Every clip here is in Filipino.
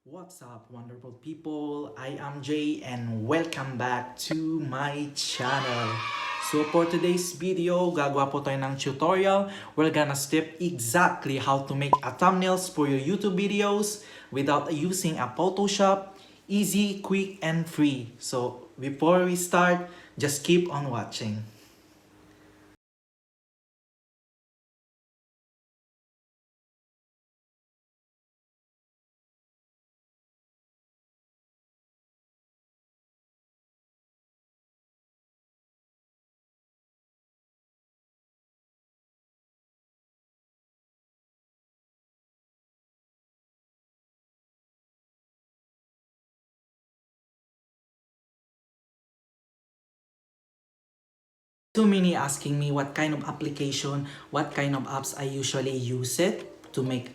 What's up, wonderful people? I am Jay and welcome back to my channel. So for today's video, gagawa po tayo ng tutorial. We're gonna step exactly how to make a thumbnails for your YouTube videos without using a Photoshop. Easy, quick, and free. So before we start, just keep on watching. Too many asking me what kind of application, what kind of apps I usually use it to make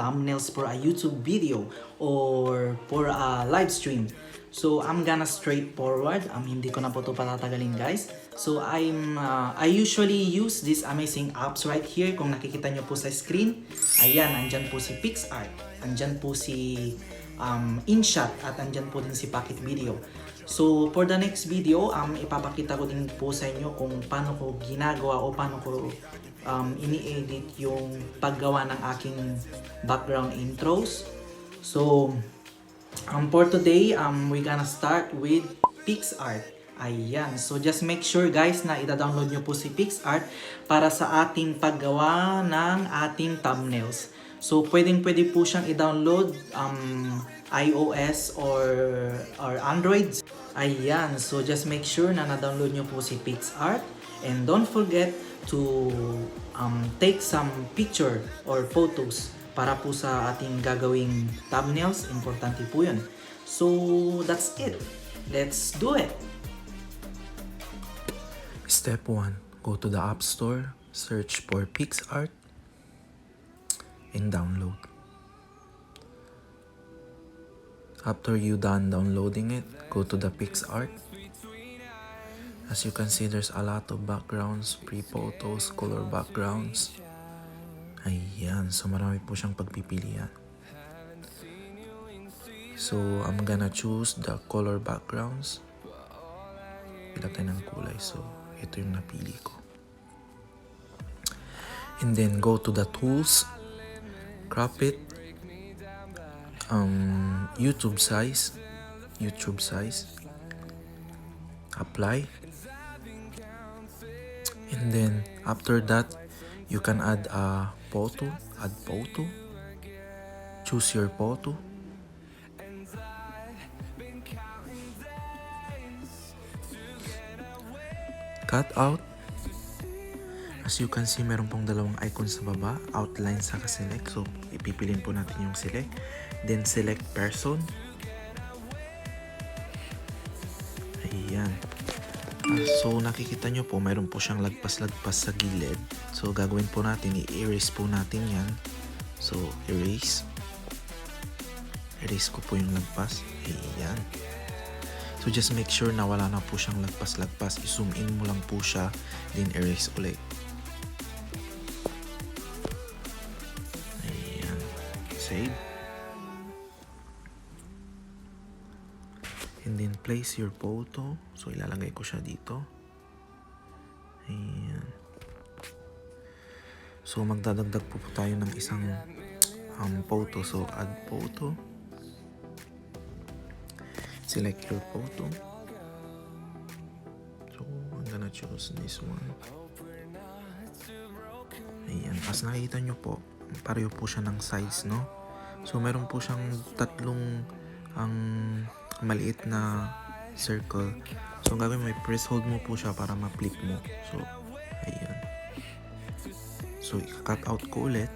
thumbnails for a YouTube video or for a live stream. So I'm gonna straightforward. Hindi ko na po ito patatagalin, guys. So I usually use these amazing apps right here. Kung nakikita nyo po sa screen, ayan, andyan po si PixArt, andyan po si InShot, at andyan po din si Pocket Video. So, for the next video, ipapakita ko din po sa inyo kung paano ko ginagawa o paano ko ini-edit yung paggawa ng aking background intros. So, for today, we're gonna start with PixArt. Ayan. So, just make sure guys na ida-download nyo po si PixArt para sa ating paggawa ng ating thumbnails. So, pwedeng-pwede po siyang i-download iOS or Android. Ayan, so just make sure na na-download nyo po si PixArt and don't forget to take some picture or photos para po sa ating gagawing thumbnails. Importante po yun. So that's it. Let's do it! Step 1. Go to the App Store, search for PixArt, and download. After you done downloading it, go to the PixArt. As you can see, there's a lot of backgrounds, pre-photos, color backgrounds. Ayan, so marami po siyang pagpipilian. So, I'm gonna choose the color backgrounds. Pila tayo ng kulay, so ito yung napili ko. And then go to the tools, crop it, YouTube size, apply, and then after that you can add a photo, choose your photo, cut out. As you can see, meron pong dalawang icon sa baba, outline sa select. So, ipipilin po natin yung select. Then, select person. Ayan. So, nakikita nyo po, meron po siyang lagpas-lagpas sa gilid. So, gagawin po natin, i-erase po natin yan. So, erase. Erase ko po yung lagpas. Ayan. So, just make sure na wala na po siyang lagpas-lagpas. I-zoom in mo lang po siya, then erase ulit. Save. And then place your photo. So ilalagay ko siya dito. Ayan. So magdadagdag po tayo ng isang photo. So add photo. Select your photo. So I'm gonna choose this one. Ayan. As nakikita nyo po, pareho po siya ng size, no? So, meron po siyang tatlong maliit na circle. So, ang gagawin mo, press hold mo po siya para ma-flip mo. So, ayan. So, i-cut out ko ulit.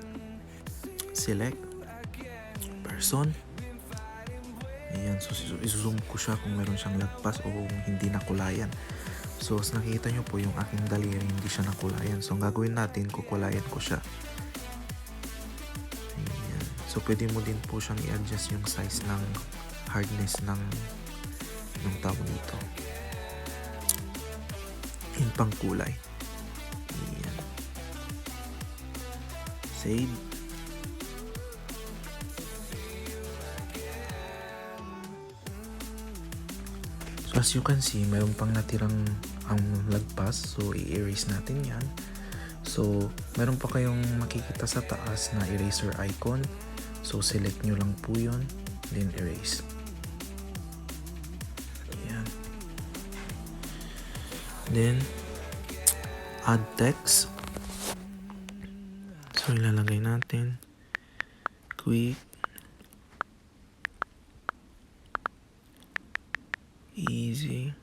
Select. Person. Ayan. So, i-zoom ko siya kung meron siyang lagpas o hindi nakulayan. So, as nakikita nyo po, yung aking daliri hindi siya nakulayan. So, ang gagawin natin, kukulayan ko siya. So, pwede mo din po siyang i-adjust yung size ng hardness ng tawag dito. Yung pangkulay. Ayan. Save. So as you can see, mayroon pang natirang ang lagpas. So i-erase natin yan. So meron pa kayong makikita sa taas na eraser icon. So select nyo lang po yun, then erase. Ayan. Then add text. So ilalagay natin quick, easy,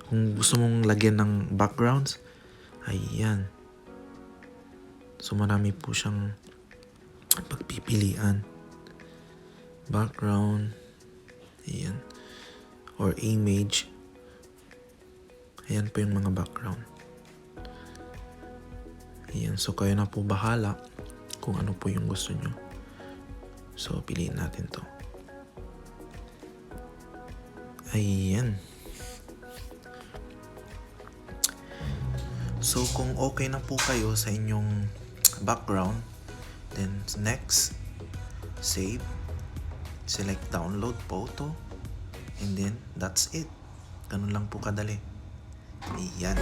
kung gusto mong lagyan ng backgrounds, ayan. So marami po siyang pagpipilian. Background, ayan, or image. Ayan po yung mga background. Ayan, so kayo na po bahala kung ano po yung gusto nyo. So piliin natin to. Ayan. So kung okay na po kayo sa inyong background, then next, save, select download photo, and then that's it. Ganun lang po kadali. Ayan.